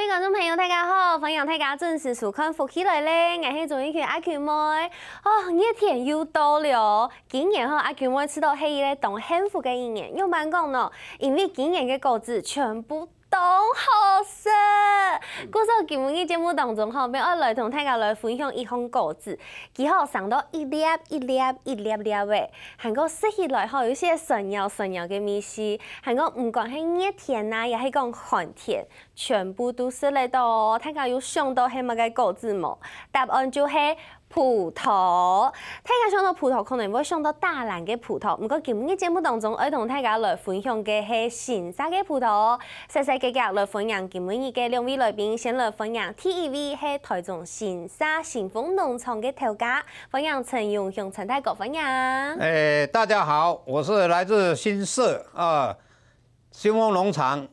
位观众朋友，大家好，欢迎大家准时收看福起来咧，我是综艺圈阿 Q 妹。哦，热天又到了，今年阿 Q 妹吃到黑咧当幸福嘅一年，又蛮讲咯，因为今年嘅果子全部都好食。故说今日节目当中要来同大家来分享一项果子，佢上到一粒嘅，韩国食起来有些纯油嘅味思，韩国唔管係熱天啊，也係講寒天，全部都食嚟到。大家有想到係乜嘅果子冇？答案就係葡萄。大家想到葡萄，可能會想到大蘭嘅葡萄。不過今日節目當中，我同大家來分享嘅係新沙嘅葡萄。細細嘅來分享今日嘅兩位來賓，先來分享第一位係台中新沙新豐農場嘅頭家，分享陳永雄陳大哥分享。大家好，我是來自新社新豐農場，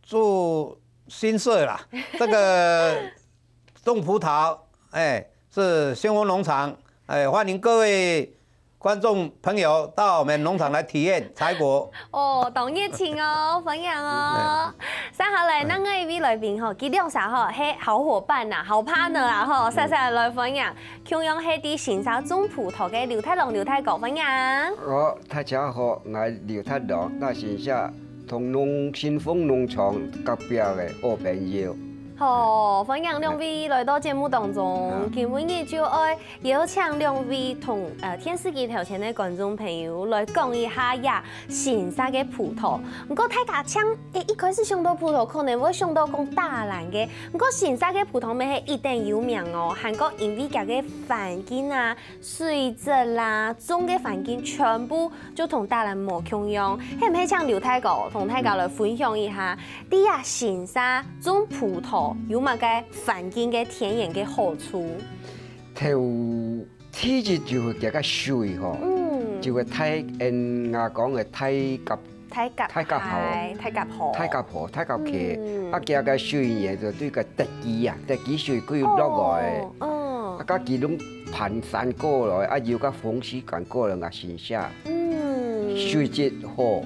住新社啦。這個種葡萄，是新豐農場，歡迎各位觀眾朋友到我們農場來體驗採果。哦，當熱情哦，分享哦。接下來，咱個一位來賓吼，佢兩啥吼，係好夥伴呐，好 partner 啊吼，細細來分享。同樣係啲新沙種葡萄嘅劉太郎、劉太哥分享。大家好，我係劉太郎，那新沙同新豐農場隔壁嘅好朋友。好，歡迎兩位來到節目當中。今日就愛邀請兩位同電視機頭前的觀眾朋友來講一下呀新沙嘅葡萄。不過大家請一開始想到葡萄，可能會想到講大蘭嘅。不過新沙嘅葡萄咪係一定有名哦。韓國因為佢嘅環境啊、水質啦、種嘅環境全部就同大蘭冇共樣。係唔係請劉太哥同大家來分享一下？啲呀新沙種葡萄。有乜嘅環境嘅天然嘅好處？天氣就會比較水吼，就會太人家講嘅太夾河，啊加個水嘢就對個特基水佢落來，啊加佢攏盤山過來，啊要個風時間過來個新沙，水質好，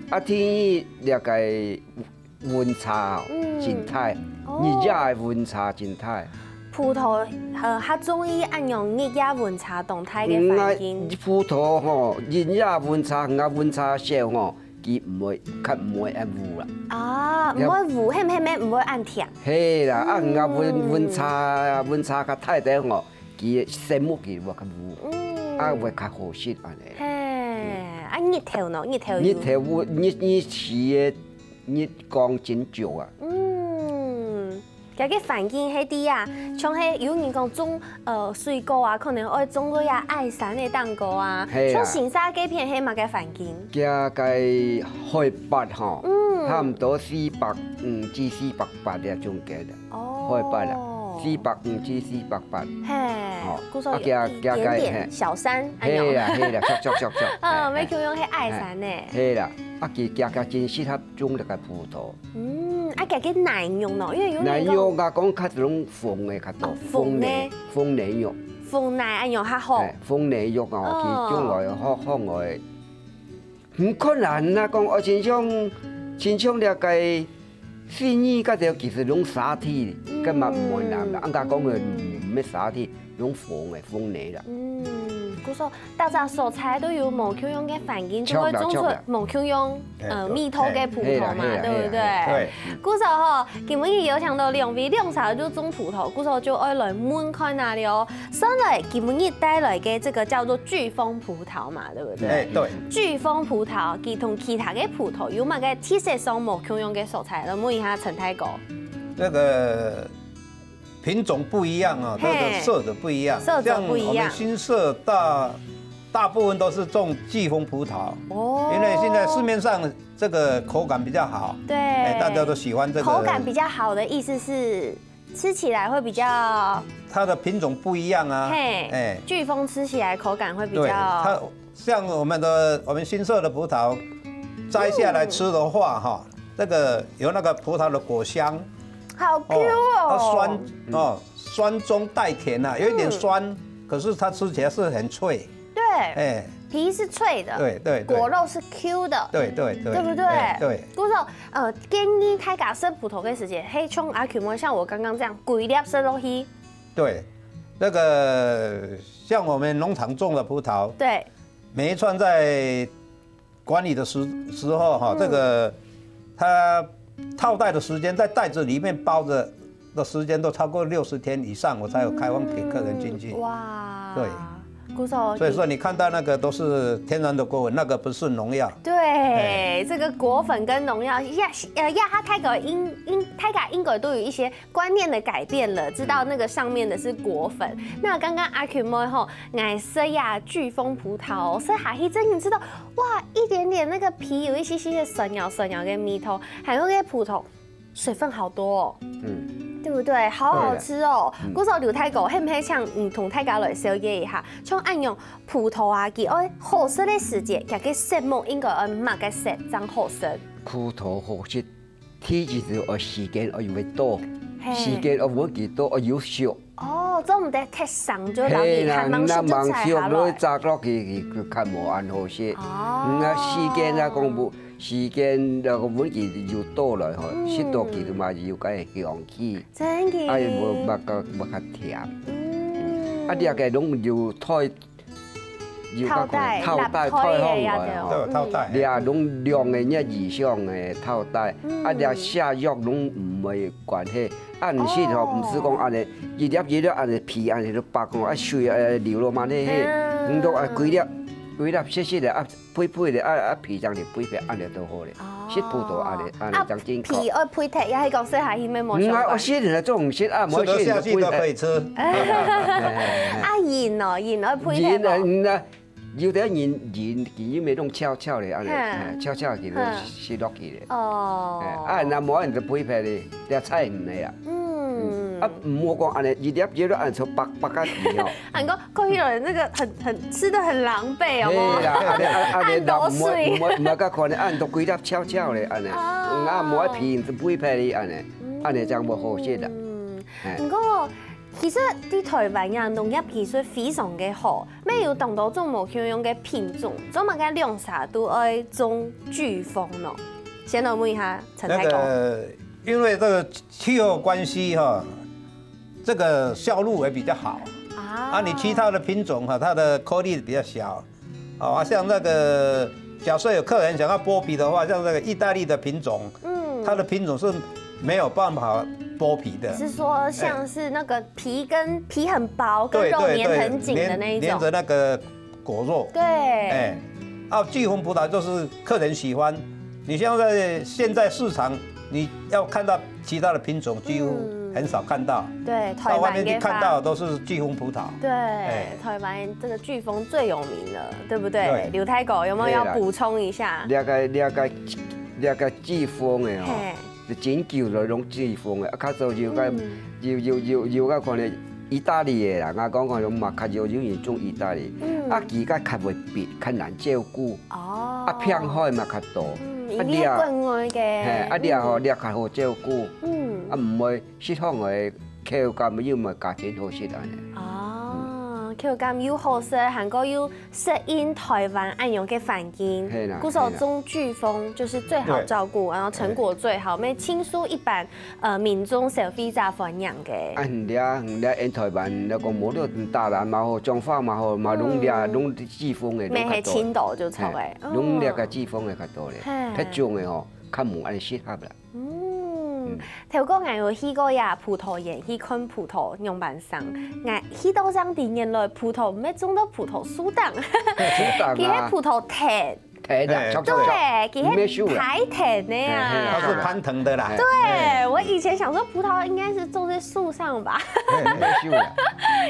啊天氣了個溫差真太。日夜溫差真大，葡萄較中意按樣日夜溫差動態嘅環境。葡萄吼，日夜溫差，溫差少吼，佢唔會按污啦。啊，唔會污，係咩唔會按甜？係啦，溫差較大啲吼，佢生物佢會較污，會較好食安尼。係，日頭呢？日時嘅日光真少啊。嗰個環境係啲啊，像係有人講種水果啊，可能愛種嗰啲愛山嘅蛋糕啊。像新沙嗰片係乜嘅環境？嘅個海拔吼，差唔多450至480嘅中間嘅海拔啦，450至480。係，點小山。係啦，錯。咪叫用係愛山嘅。係啦，啊佢真適合種呢個葡萄。啊，個奶用咯，因為有奶用啊，講較種鳳嘅較多，鳳奶肉，鳳奶按用較好。鳳奶肉啊，佢將來好愛，唔困難啊，講我親像了個鮮魚嗰條其實用沙體，根本唔會難啦，人家講嘅唔咩沙體，用鳳奶啦。故說大家蔬菜都有無共用嘅環境，就會種出無共用蜜桃嘅葡萄嘛，對不對？對。故說吼，今日有請到兩位兩啥就種葡萄，故說就愛來問看哪裡哦。上來今日帶來嘅這個叫做巨峰葡萄嘛，對不對？對。巨峰葡萄佢同其他嘅葡萄有乜嘅特色上無共用嘅蔬菜？來問一下陳太哥。那個品種不一樣啊，它的色澤不一樣。色澤不一樣。我們新社大部分都是種巨峰葡萄，因為現在市面上這個口感比較好，對，大家都喜歡這個。口感比較好的意思是吃起來會比較。它的品種不一樣啊。嘿，巨峰吃起來口感會比較。它像我們新社的葡萄，摘下來吃的話，哈，這個有那個葡萄的果香。好 Q 哦！它酸中帶甜啊，有一點酸，可是它吃起來是很脆。對，皮是脆的，对，果肉是 Q 的，对，对不对？对。故说建议大家吃葡萄的时间，嘿，像阿 Q 妹像我刚刚这样，规粒吃落去。对，那个像我们农场种的葡萄，对，每一串在管理的时候哈，这个它套袋的时间在袋子里面包着的时间都超过60天以上，我才有开放给客人进去。哇，对。所以说你看到那个都是天然的果粉，那个不是农药。对，这个果粉跟农药它太个应该都有一些观念的改变了，知道那个上面的是果粉。那刚刚阿 Q 妹吼，爱吃呀巨峰葡萄，所以下去真的知道哇，一点点那个皮有一些些酸咬的米头，还有那个葡萄水分好多哦。对不对？好好吃哦！嗰時候廖太哥，希唔希像同大家來小解一下？像按用葡萄啊，佢愛好食的時節，佢嘅色木應該愛乜嘅色真好食？葡萄好食，天就要時間要越多，時間要揾幾多要少。哦，總唔得太生咗，留意看芒熟就菜下來。摘落去看無按好食。時間啊講無。時間那個揾佢要多來吼，適當佢就嘛要解香氣，真嘅，啊無較甜。啊啲嘅攏要推，要套袋套袋推開來吼，套袋，你啊攏量嘅一以上嘅套袋，啊啲下藥攏唔會關係，啊唔是吼，唔是講安尼，一粒安尼皮安尼都白個，啊水流落嘛呢，唔到啊幾粒。幾粒細的啊，配的皮這樣子配安尼都好咧，食葡萄安尼這樣真好。皮愛配體也係講食下去咩冇相關。我食的種食啊，吃得下去都可以吃。啊鹽哦，鹽愛配體鹽有啲鹽佢咪弄悄悄的安尼，悄悄佢食落去咧。哦。啊，那冇人就配體咧，啲菜唔嚟啊。啊，唔好講安尼，一粒按出白個皮哦。按講過去人那個很吃得很狼狽，好唔好？按到水。唔係個可能按到幾粒悄悄咧安尼，啊冇皮就配皮咧安尼就冇好食啦。唔過其實啲台灣人農業技術非常嘅好，咩要當到種無樣樣嘅品種，做乜嘅量啥都愛種巨峰咯。先來問一下陳太公。因為這個氣候關係哈。這個銷路也比較好啊，你其他的品種哈，它的顆粒比較小，啊，像那個假設有客人想要剝皮的話，像這個意大利的品種，它的品種是沒有辦法剝皮的。是說像是那個皮很薄，跟肉粘很緊的那一種，粘着那個果肉。對，巨峰葡萄就是客人喜歡。你像在現在市場，你要看到其他的品種幾乎。很少看到，對，到外面去看到都是巨峰葡萄。對，台灣這個巨峰最有名了，對不對？劉太狗有沒有要補充一下？那個巨峰的吼，就真舊了種巨峰的，啊，較早有個可能意大利的人啊，講用嘛較少種種意大利，啊，佢個較袂變，較難照顧，啊，片海嘛較多。呢啲係國外嘅，啊啲吼，啲較好照顧，啊唔會適當嘅口感要咪價錢好食安尼。哦，口感又好食，韓國又適應台灣安樣嘅環境。故說種巨峰就是最好照顧，然後成果最好，咩輕鬆一般民眾消費者歡迎嘅。啊，唔咧，因台灣那個冇得大蘭嘛好，彰化嘛好，嘛攏巨峰嘅。咩係青島就臭嘅，攏咧個巨峰嘅較多咧，迄種嘅吼，較無安尼適合啦。頭個我有去過呀葡萄園去看葡萄樣板上，我去到張地原來葡萄咩種到葡萄樹檔，佢係葡萄藤。對，佢是台藤的呀，它是攀藤的啦。對，我以前想說葡萄應該是種在樹上吧，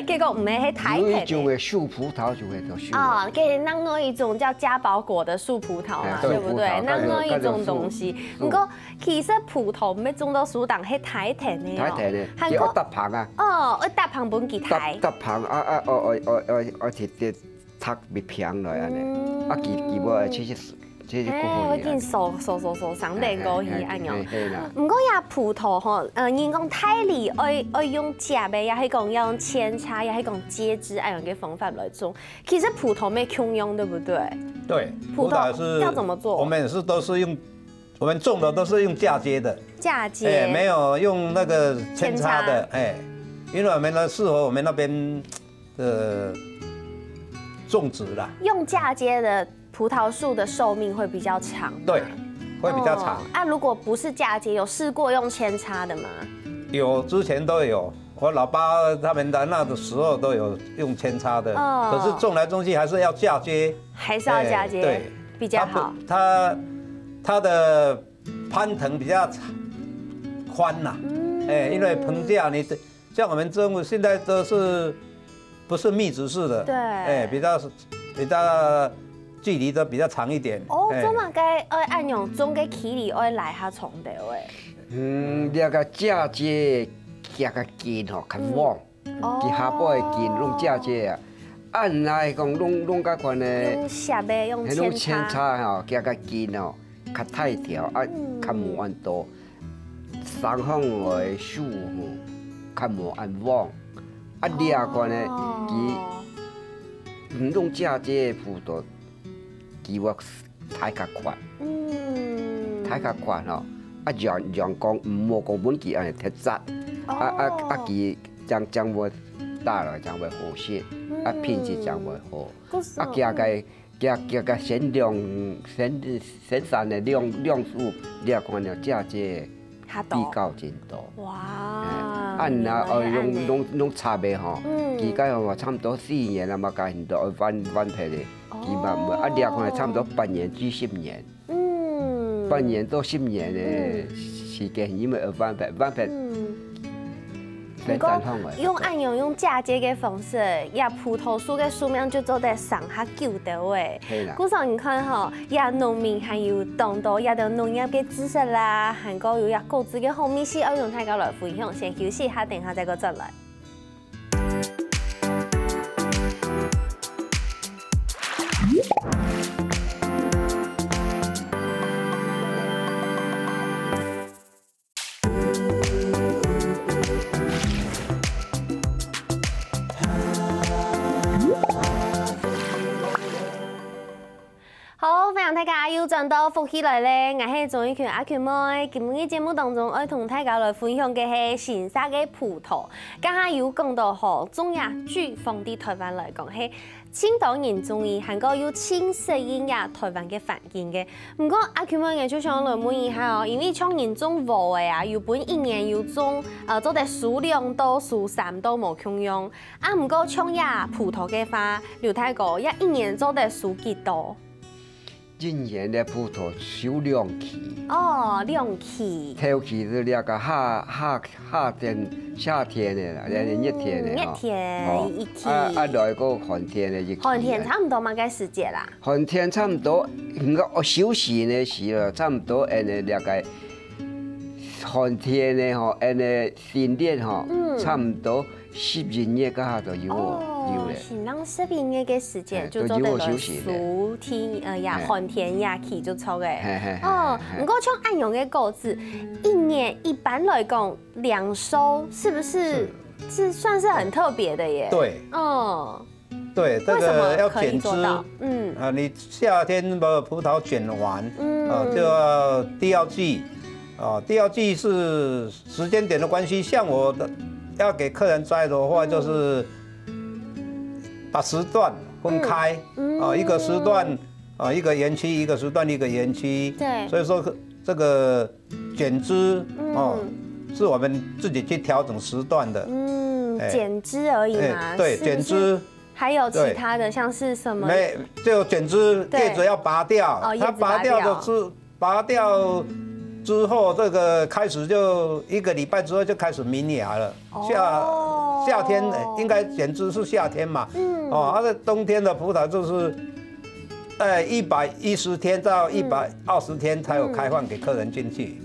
結果唔係喺台藤。有一種嘅樹葡萄就係叫樹。啊，給那一種叫嘉寶果的樹葡萄嘛，對不對？那一種東西，不過其實葡萄唔係種到樹檔，係台藤的。台藤的，叫搭棚啊。哦，我搭棚本幾台。搭棚我貼拆別平來安尼，啊佢無其實这是过我见熟上地高去安样。唔过呀葡萄吼，人讲太利爱用食的，也係講要用扦插，也係講接枝安樣嘅方法來種。其實葡萄沒空用，對不對？对，葡萄是要怎麼做？我們都是用，我們種的都是用嫁接的。嫁接。沒有用那個扦插的，因為我們呢適合我們那邊的種植啦。用嫁接的。葡萄樹的壽命會比較長，對，會比較長。如果不是嫁接，有試過用扦插的嗎？有，之前都有。我老爸他們在那的時候都有用扦插的，可是種來種去還是要嫁接，還是要嫁接，對，比較好。它的攀藤比較寬吶，因為棚架你像我們種現在都是不是密植式的，對，比較。距離都比較長一點。做乜嘅按用種嘅距離愛來下長啲誒？那個嫁接加個根吼較旺，佢下部嘅根用嫁接啊。按來講弄個款咧，用葉嘅用扦插吼，加個根吼較大條啊，較無按多。上方嘅樹吼較無按旺，你啊款咧，佢唔用嫁接嘅葡萄。佢話太較寬，太較寬吼，陽光唔好講本佢安尼鐵質，佢將會大了將會好些，品質將會好，加個生產的量數，你啊看了價值比較真多。哇！按那用插的吼，佢講話差唔多4年啦嘛，加很多翻皮的。你啊看差唔多8年至10年，8年到10年的時間，因為翻皮。不過用按用嫁接嘅方式，也葡萄樹嘅數量就做得上下久的誒。係啦。古時你看吼，也農民還有當到也到農業嘅知識啦，還個有也各自嘅好秘密，要用大家來分享。先休息下，等下再個再來。好，歡迎大家又轉到福喜來咧，我係鍾意權阿權妹。今日節目當中，我同大家來分享嘅係新沙嘅葡萄。剛剛有講到吼，中亞颶風對台灣來講係青島人中意，還個有輕適應呀台灣嘅環境嘅。不過阿權妹我就想來問一下哦，因為像人種無嘅啊，有本一年有種做得數2到3都冇空用。不過像呀葡萄嘅話，劉太哥也一年做得數幾多？今年的葡萄收2期。2期。頭期是那個夏天的啦，熱天的。熱天1期。來個寒天的1期。寒天差唔多嘛個時節啦。寒天差唔多，我休息的時候差唔多，那個寒天的吼，新年吼，差唔多12月嗰下就有咧。是讓12月嘅時節就做得來暑天寒天呀期就錯嘅。不過像按用嘅果子，一年一般來講2收，是不是算是很特別的耶？對。對，這個要剪枝。你夏天把葡萄剪完，就要第二季。第二季是時間點的關係，像我的要給客人摘的話，就是把時段分開，一個時段一個園區，一個時段一個園區。對。所以說這個剪枝是我們自己去調整時段的。剪枝而已嘛。對，剪枝。還有其他的，像是什麼？沒，就剪枝，葉子要拔掉。它拔掉之後，這個開始就1個禮拜之後就開始萌芽了。夏天應該剪枝是夏天嘛？冬天的葡萄就是110天到120天才有開放給客人進去。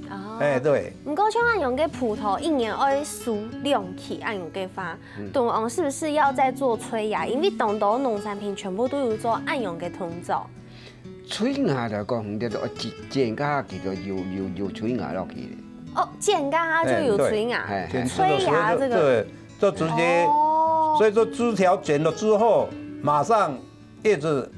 對。不過像按用嘅葡萄一年要數2期，按用嘅話，東是不是要再做催芽？因為東島農產品全部都有做按用嘅通走。吹芽来讲，叫做剪芽，其实有吹芽落去的。哦，剪芽就有吹芽，吹芽这个对，就直接，所以说枝条剪了之后，马上叶子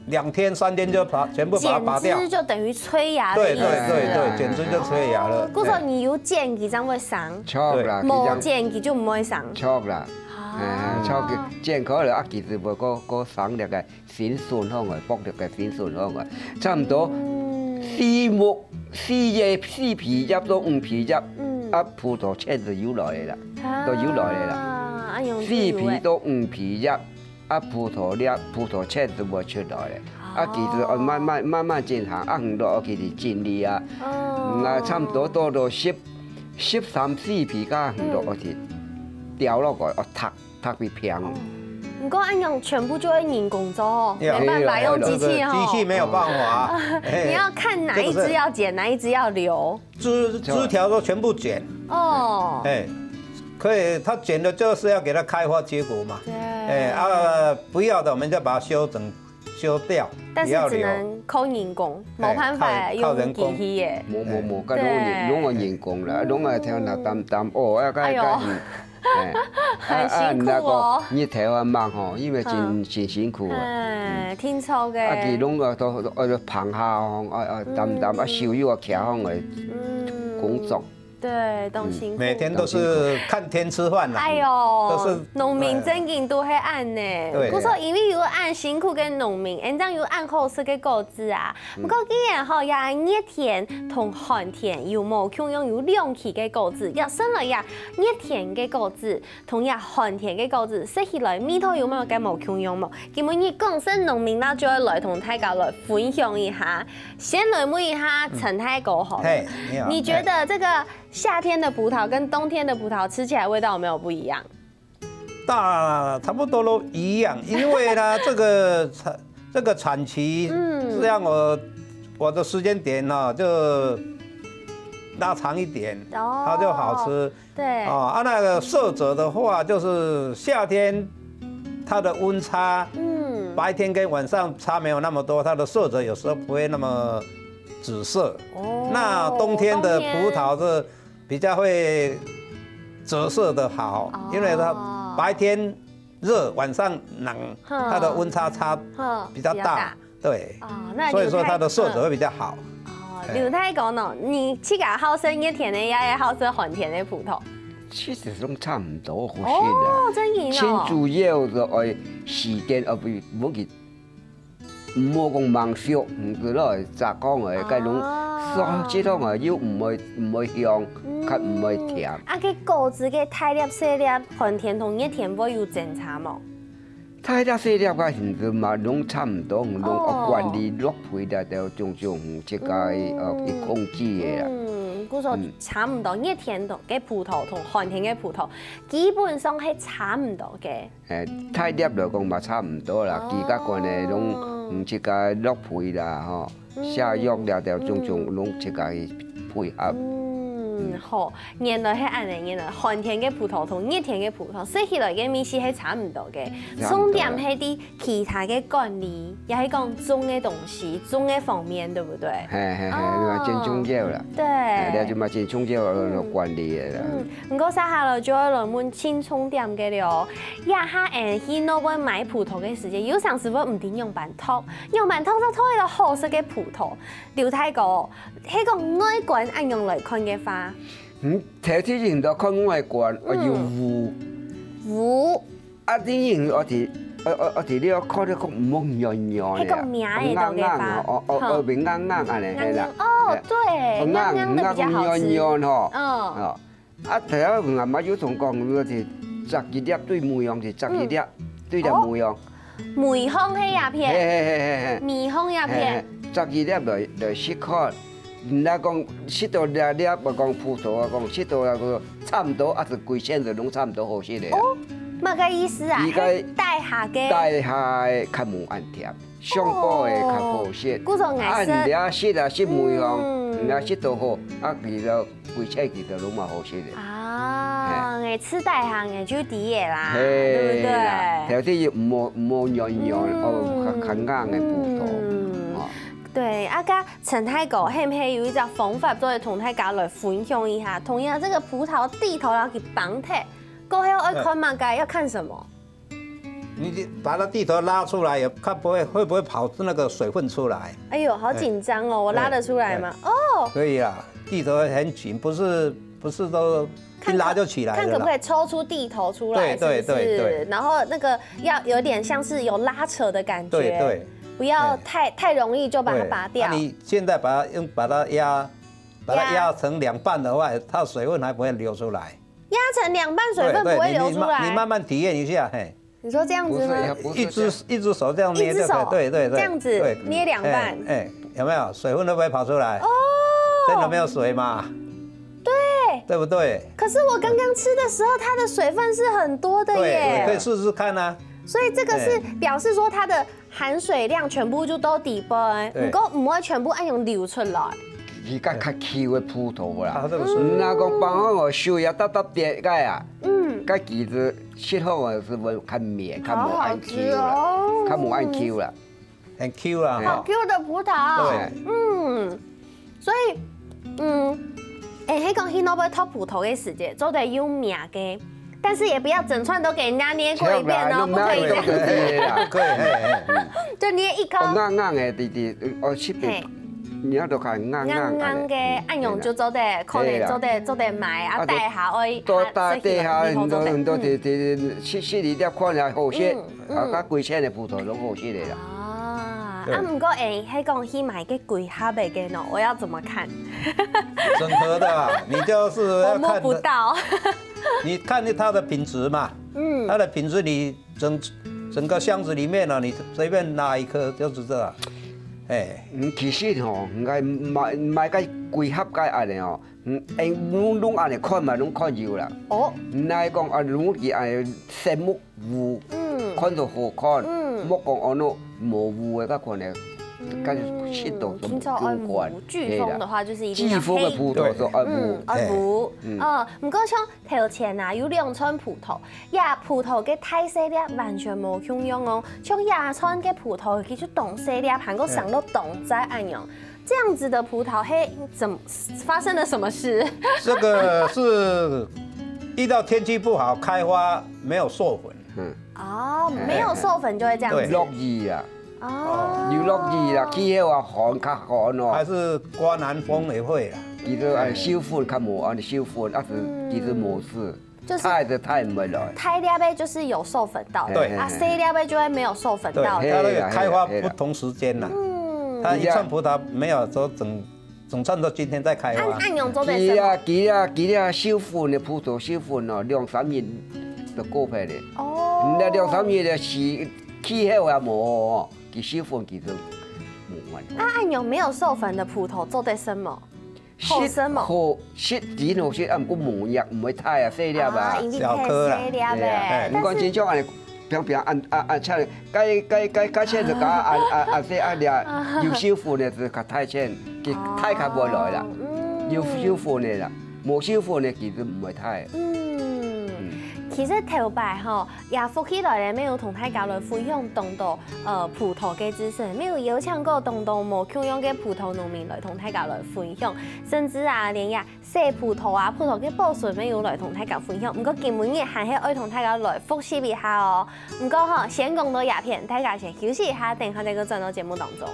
2天3天就全部把它拔掉。剪枝就等于催芽的对意思。对，剪枝就催芽了。故说你有剪枝才会生，错啦，冇剪枝就唔会生。错啦。错嘅剪可能其實無個省略嘅先順香嘅，剝略嘅先順香嘅，差唔多4皮入到5皮入，葡萄切就要來嚟啦，都要來嚟啦。4皮到5皮入，葡萄切就會出來嘅。其實慢慢進行，唔落其實盡力啊，差唔多到13、14皮加唔落其實掉落個ทักไป平。不過按樣全部就會人工做，沒辦法用機器哦。機器沒有辦法。你要看哪一支要剪，哪一支要留。枝條都全部剪。哦。可以，它剪的就是要給它開花結果嘛。對。不要的我們就把它修掉。但是只能靠人工，冇辦法用機器嘅。冇，咁攏個人工啦，攏個聽那淡哦，哎呦。很辛苦哦，日頭啊忙吼，因為真辛苦啊。聽錯嘅。佢攏個都棚下淡收入徛方嘅工作。对，都辛苦。每天都是看天吃饭啦。哎呦，都是农民真紧都会按呢。对。我说因为有按辛苦嘅农民，人家有按好食嘅果子啊。不过既然吼也熱田同寒田有冇共用有兩期嘅果子，又生來呀熱田嘅果子同呀寒田嘅果子，食起來味道有冇嘅冇共用冇？今日廣西農民啦，就要來同大家來分享一下，先來問一下陳太哥好了。你覺得這個？夏天的葡萄跟冬天的葡萄吃起来味道有没有不一样？差不多都一样，因为呢，这个产期是让我的时间点呢就拉长一点，它就好吃。对。那个色泽的话，就是夏天它的温差，白天跟晚上差没有那么多，它的色泽有时候不会那么紫色。那冬天的葡萄是比较会折射的好，因为它白天热，晚上冷，它的温差比较大，对，所以说它的色泽会比较好。刘太公呢，你去个好生热田的，也好生寒田的葡萄。其實都差唔多，好鮮啊！真嘅先主要就係時間，唔好講忙熟，唔佢攞嚟雜講嘅，計攏。這種啊，要唔會香，卻唔會甜。個果子嘅大粒細粒，寒田同熱田會有爭差冇？大粒細粒嘅現在嘛，攏差唔多，攏管理落皮啦，就種即個控制嘅啦。故說差唔多，熱田嘅葡萄同寒田嘅葡萄基本上係差唔多嘅。大粒來講嘛，差唔多啦，其他關嘅攏即個落皮啦，吼。下藥了就種攏即個配合。好，原來係按嚟，原來寒田嘅葡萄同熱田嘅葡萄食起來嘅味係差唔多嘅。重點係啲其他嘅管理，也係講種嘅東西，種嘅方面，對不對？你話真重要啦。對。你就嘛真重要管理嘅啦。唔過下下來就要來問輕重點嘅了。一下去那邊買葡萄嘅時間，有時是否唔定用板托？用板托就拖一個好食嘅葡萄。劉太哥，喺個外觀按用來看嘅話。頭先認到看外觀，我要糊。啲人我哋呢個看到個唔好軟軟嘅。係個名嚟到嘅話，我邊啱啱係嚟啦。哦，對，啱啱的比較好吃。第一我媽有同講，我哋摘一粒對梅香是摘一粒對條梅香。梅香係鴉片。梅香鴉片。摘一粒來試看。人家講食到粒粒，我講葡萄啊，講食到個差唔多，是規線就攏差唔多好食嘅。哦，乜個意思啊？帶下嘅。帶下較無按甜，上補嘅較好食。嗰種顏色。人家食梅香，人家食到好，其實規線其實攏嘛好食嘅。你吃帶下嘅就啲嘢啦，對不對？頭先要唔好軟軟，較硬嘅葡萄。对，甲陈太哥，係唔係有一隻方法，都係同大家來分享一下？同樣，這個葡萄蒂頭然後去綁鐵，過後要看嘛該要看什麼？你把它蒂頭拉出來，也看會不會跑那個水分出來？哎呦，好緊張哦！我拉得出來嗎？哦，可以啦，蒂頭很緊，不是都一拉就起來了。看可不可以抽出蒂頭出來？對。然後那個要有點像是有拉扯的感覺。對。不要太容易就把它拔掉。你現在把它壓成兩半的話，它水分還不會流出來。壓成兩半，水分不會流出來。你慢慢體驗一下，嘿。你說這樣子嗎？一隻手這樣捏就可以，對，這樣子捏兩半，有沒有水分都不會跑出來？哦，真的沒有水嘛？對，對不對？可是我剛剛吃的時候，它的水分是很多的耶。對，可以試試看啊。所以這個是表示說它的含水量全部就都底杯，唔會全部按用流出來。而家較 Q 的葡萄啦，那講幫我修一搭搭啲嘅啊。cái kỳ子切好啊，是會較綿，較冇按 Q 啦，較冇按 Q 啦，很 Q 啦，好 Q 的葡萄，對，所以迄個去那邊偷葡萄的時間，做得有名嘅，但是也不要整串都給人家捏過一遍哦，不可以這樣子，可以，就捏一顆，硬硬嘅啲，我切邊。你要都看硬嘅，按用就做得，可能做得買啊，帶下去，多帶下很多切你啲看下好些，啊，貴錢嘅葡萄都好些嚟啦。啊，唔過迄講去買個貴下邊嘅喏，我要怎麼看？整盒的，你就是要看。我摸不到。你看它的品質嘛，它的品質你整個箱子裡面呢，你隨便拿一顆就知道了。其實吼，唔該買個貴盒個安尼吼，攏安尼看嘛，攏看有啦。哦。唔係講啊，攏是安尼색木糊，看到好看，莫講安諾模糊嘅，個看咧，跟濕度都相關。颶風的話就是一定要黑。颶風嘅葡萄就糊。唔過像頭前啊，有兩串葡萄，葡萄嘅太細粒完全冇共用哦。像亞川嘅葡萄，佢就凍細粒，還個上到凍在按用。這樣子的葡萄，發生了什麼事？這個是遇到天氣不好，開花沒有授粉。哦，沒有授粉就會這樣子。落雨啊。哦，有落雨啦，氣候啊寒較寒哦。還是刮南風也會啦。其實按授粉較冇按授粉，啊是其實冇事。太的太唔會來。太粒杯就是有授粉到，對啊，細粒杯就會沒有授粉到。對，它那個開花不同時間啦。它一串葡萄沒有說整串都今天在開花。按用做的什麼？佢啊授粉的葡萄授粉哦，2-3日就過皮咧。哦。那2-3日的是氣候也冇。佢授粉其實冇問題。按用沒有授粉的葡萄做得什麼？好生嘛？好，切點好切，啊唔過無藥，唔會太啊細粒啊，小顆啦。唔講真種按平平按切，該切就按細按粒，要授粉嘅就較太切，佢太較唔來啦。要授粉嘅啦，冇授粉嘅其實唔會太。其實頭擺吼，也福起來咧，沒有同大家來分享當到葡萄嘅知識，沒有邀請過當到冇共用嘅葡萄農民來同大家來分享，甚至啊連呀洗葡萄啊葡萄嘅保存沒有來同大家分享。唔過今日還係愛同大家來複習一下哦。唔過吼，先講到鴉片，大家先休息一下，等下再個轉到節目當中。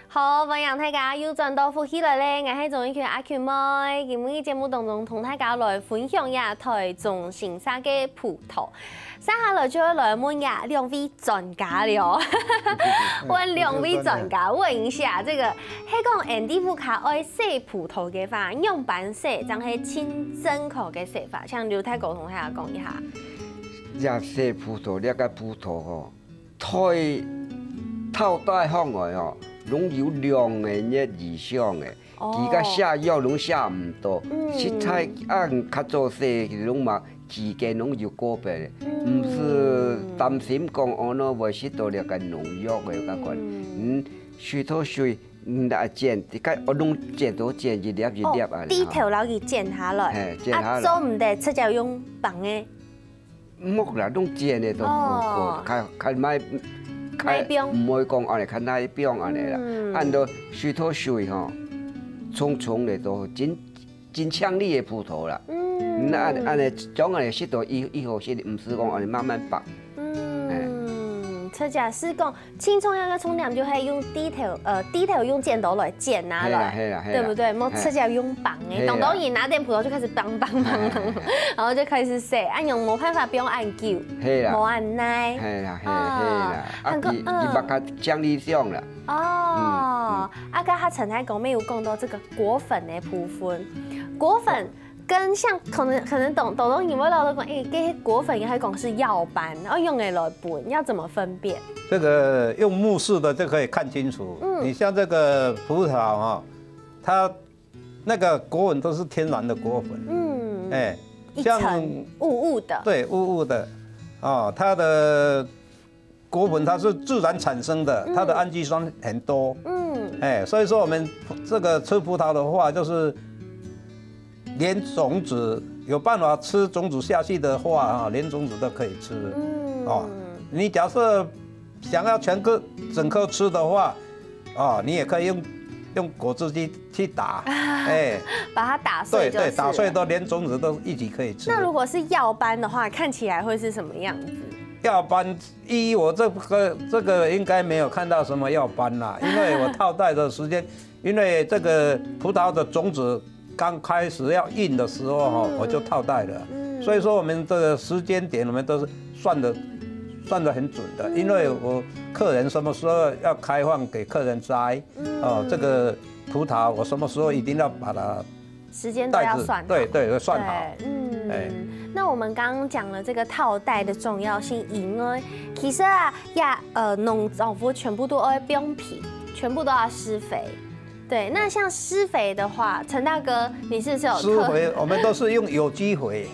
好，歡迎大家又轉到福起來咧，我係總編阿權妹，今日節目當中同大家來分享一下台中新沙嘅葡萄。接下來就要來問呀兩位專家了，問兩位專家問一下，這個係講人哋不卡愛洗葡萄嘅法，用板洗，將係清真口嘅洗法，像劉太哥同大家講一下。呀，洗葡萄呢個葡萄吼，太透帶放來吼。攏有2個月以上嘅，佢個下藥攏下唔多，實在按較早洗其實攏嘛时间拢就过白了，唔是担心讲哦喏，袂识到了个农药的个款，水土水。来剪，啲我弄剪到剪一粒一粒啊！低头攞去剪下來，做唔得，出就用棒嘅。木啦，弄剪嘅都好過，開買唔會講安尼，開奶冰安尼啦。按到水土水吼，沖嚟都真強力嘅葡萄啦。那安尼將安尼識到以後是唔是講安尼慢慢拔。出假是講青蔥那個重點就係用低頭用剪刀來剪啊來，對不對？冇出假用棒誒，當然拿點葡萄就開始棒，然後就開始洗，按用冇辦法不用按臼，冇按奶，係啦，伊把它降理想啦。哦，剛才陳太講沒有講到這個果粉的部分，果粉。跟像可能懂你們老都講，這果粉還講是藥斑，然後用來拌，要怎麼分辨？這個用目視的就可以看清楚。你像這個葡萄哈，它那個果粉都是天然的果粉，像霧的，對，霧的，它的果粉它是自然產生的，它的氨基酸很多，所以說我們這個吃葡萄的話就是。連種子有辦法吃種子下去的話啊，連種子都可以吃。你假設想要整顆吃的話，你也可以用果汁機去打，把它打碎就。對，打碎都連種子都一起可以吃。那如果是藥斑的話，看起來會是什麼樣子？藥斑，我這個應該沒有看到什麼藥斑啦，因為我套袋的時間，因為這個葡萄的種子。剛開始要印的時候我就套袋了，所以說我們這個時間點我們都是算得很準的，因為我客人什麼時候要開放給客人摘，這個葡萄我什麼時候一定要把它時間都要算好，對，算好。那我們剛剛講了這個套袋的重要性，因為其實農夫全部都要冰皮，全部都要施肥。對，那像施肥的話，陳大哥，你是不是有施肥？我們都是用有機肥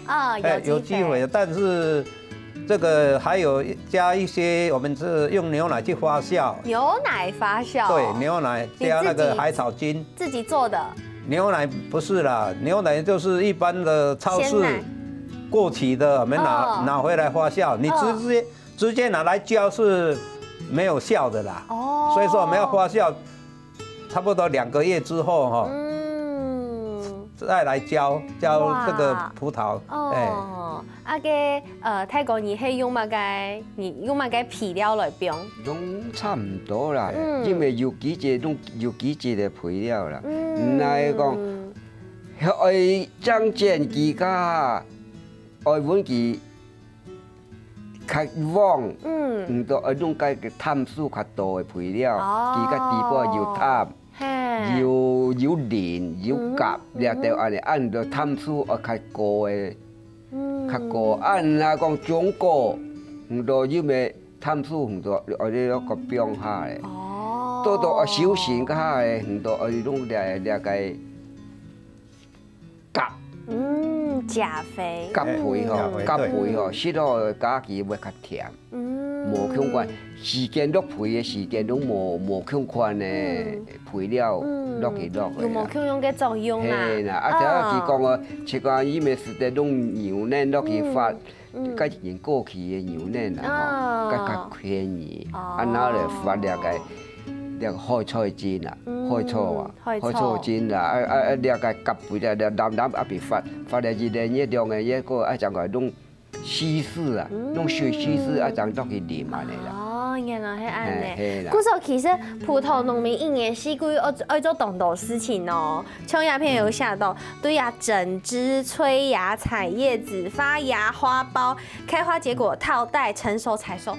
有機肥，但是這個還有加一些，我們是用牛奶去發酵。牛奶發酵？對，牛奶加那個海草精。自己做的？牛奶不是啦，牛奶就是一般的超市過期的，我們拿回來發酵。你直接拿來澆是沒有效的啦。所以說我們要發酵。差不多2個月之後再來澆這個葡萄。泰國你係用乜嘅皮料來冰？都差唔多啦，因為有幾隻嘅皮料啦。嚟講，愛將剪機甲愛揾佢較旺，唔到愛用個碳素較多嘅皮料，佢個地步要淡。有磷有鉀，掠到安尼按到碳素較高嘅，較高。按來講中國，唔到因為碳素唔到，我哋嗰個冰下嘅，到小型個下嘅，唔到我哋用掠個鉀。鉀肥。鉀肥嗬，食到假期會較甜。無相關，時間落皮嘅時間都無相關嘅配料落去落去。有無相關嘅作用啊？係啦，而且佢講個，即講伊咪是得用牛奶落去發，加人過期嘅牛奶啦，嗬，加便宜，然後嚟發個海菜精啦，海菜精啦，個夾肥啦，淡一邊發嚟一兩嘢兩嘅嘢個一陣個用。稀釋啊，用水稀釋一陣都去黏埋嚟啦。原來係安尼。嗰時候其實葡萄農民一年四季愛做同多事情哦。像鴉片有寫到，對呀，整枝、催芽、採葉子、發芽、花苞、開花結果、套袋、成熟、採收。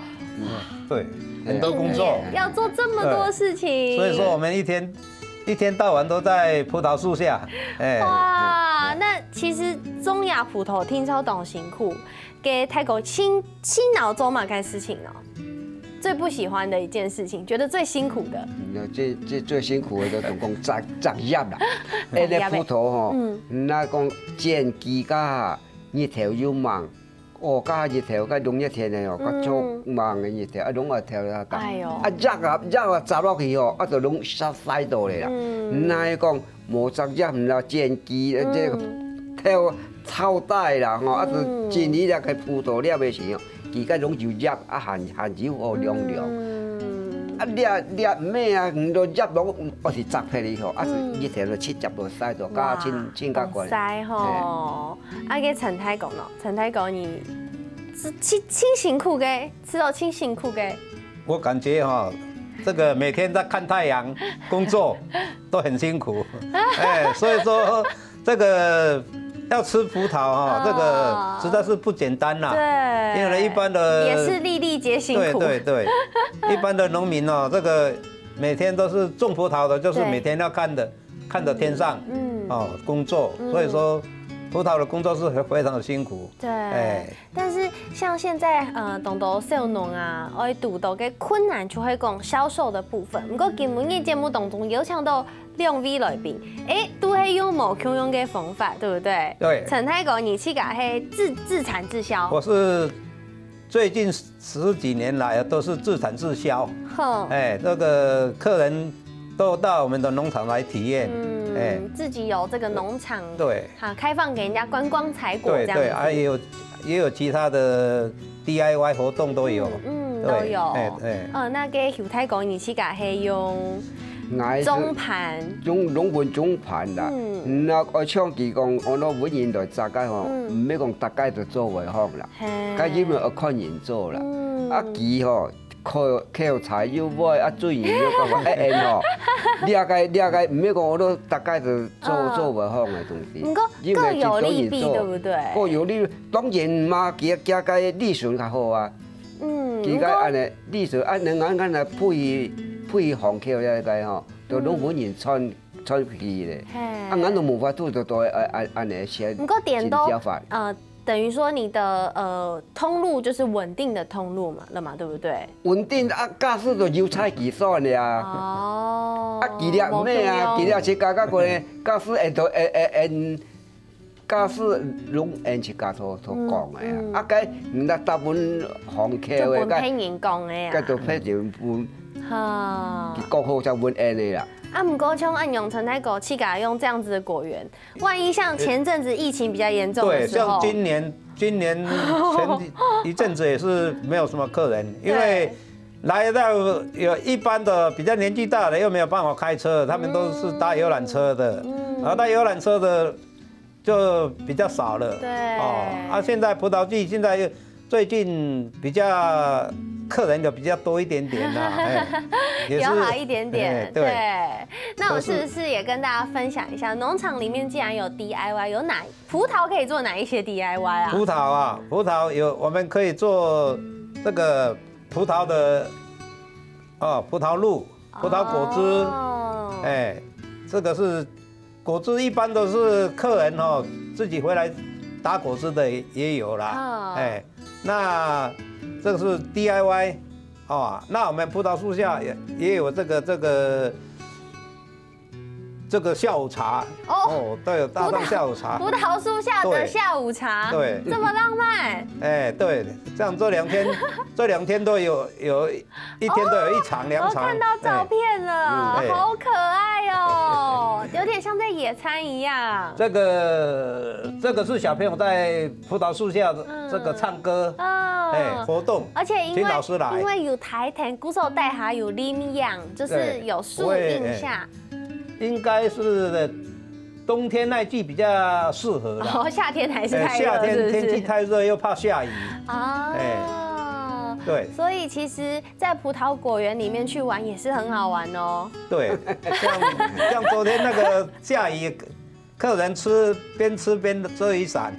對，很多工作，要做這麼多事情。所以說我們一天到晚都在葡萄樹下。哇，那其實中亞葡萄聽說都辛苦。給泰國親腦做嘛幹事情哦，最不喜歡的一件事情，覺得最辛苦的。最辛苦的就講摘葉啦，啲葡萄吼，那講剪枝甲日头又猛，哦，加日头加long一天的哦，加足猛嘅日頭，long一頭啊，熱啊，砸落去哦，就攏曬到嚟啦。唔係講無責任啦，剪機即個挑臭帶啦，吼，就剪你咧個葡萄粒嘅時候，佢個攏就熱鹹少好涼涼。熱咩啊？唔到熱落，我是砸起嚟吼，日頭就切入到曬到，加千加過。曬吼，給陳太講咯，陳太講你挺辛苦嘅，吃到挺辛苦嘅。我感覺哈，這個每天在看太陽工作都很辛苦，所以說這個要吃葡萄哈，這個實在是不簡單啦。對，因為一般的也是粒粒皆辛苦。對，一般的農民哦，這個每天都是種葡萄的，就是每天要看着天上，工作，所以說葡萄的工作是非常的辛苦。對，但是像現在當到小農啊，我遇到嘅困難就係講銷售的部分。不過今日嘅節目當中有請到2位來賓，都係用無窮用嘅方法，對不對？對。陳太講你去講係自產自銷。我是最近10幾年來都是自產自銷。這個客人都到我們的農場來體驗。自己有這個農場，對，開放給人家觀光採果這樣子。對，也有其他的 DIY 活動都有。都有。那個邱太講你去講係用中盤，用農盤中盤啦。那我長期講，我攞本現來雜街吼，唔係講大家就做為行啦，佢因為我看人做啦，佢吼。靠柴油買水鹽要個吼，掠個唔係講我都大概就做為好嘅東西。不過各有利弊，對不對？各有利，當然嘛，佢個利潤較好啊。佢個安尼利潤能來配行口咧個吼，就攏本人穿皮咧。俺都無法度就安尼先教法。等於說你的通路就是穩定的通路嘛，對不對？穩定假使就油菜技術咧啊。技術咩啊？技術是加過咧，假使假使攏是加所講嘅啊。佢唔得大部分行口嘅，就本聽人講嘅啊。就配就本，講好就本嘅啦。唔過像按永成那個去給他用這樣子的果園，萬一像前陣子疫情比較嚴重的時候，對，像今年前一陣子也是沒有什麼客人，因為來到有一般的比較年紀大的又沒有辦法開車，他們都是搭遊覽車的，然後搭遊覽車的就比較少了。對，現在葡萄季現在最近比較。客人有比較多一點點啦，有好一點點。對，那我是不是也跟大家分享一下，農場裡面既然有 DIY， 有葡萄可以做哪一些 DIY 啊？葡萄有，我們可以做這個葡萄的葡萄露、葡萄果汁，這個是果汁，一般都是客人自己回來打果汁的也有啦，那。這個是 DIY，那我們葡萄樹下也有這個下午茶對，搭上下午茶。葡萄樹下的下午茶，對，這麼浪漫。對，這樣這兩天都有一天都有一場兩場。我看到照片了，好可愛哦，有點像在野餐一樣。這個是小朋友在葡萄樹下這個唱歌。活動，而且因為有台田，鼓手帶下有林樣，就是有樹蔭下，應該是冬天那季比較適合啦。夏天還是太熱，夏天天氣太熱又怕下雨。對。所以其實，在葡萄果園裡面去玩也是很好玩哦。對，像昨天那個下雨。客人邊吃邊遮雨傘，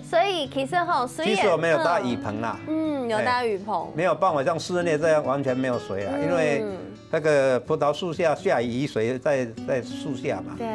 所以其實我沒有搭雨棚啦，有搭雨棚，沒有辦法像室內這樣完全沒有水啊，因為那個葡萄樹下下雨水在樹下嘛，對，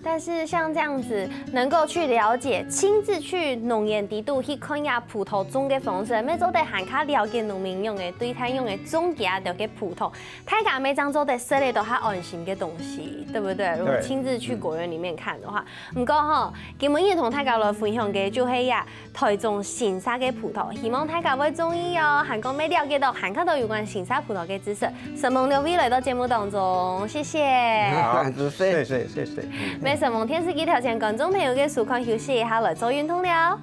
但是像这样子，能够去了解、亲自去农园地度去看下葡萄种的方式，每做得很卡了解农民用的、对他用的种价的个葡萄，大家每张做得设立都还安心的东西，对不对？如果亲自去果园里面看的话，不过哈，今日同大家来分享嘅就是呀台中新沙嘅葡萄，希望大家會中意哦。韓國未了解到韓國都有關新沙葡萄嘅知識，神夢劉 V 來到節目當中，謝謝。好，謝謝。咩神夢天使機頭前觀眾朋友嘅收看休息一下，來做運動了。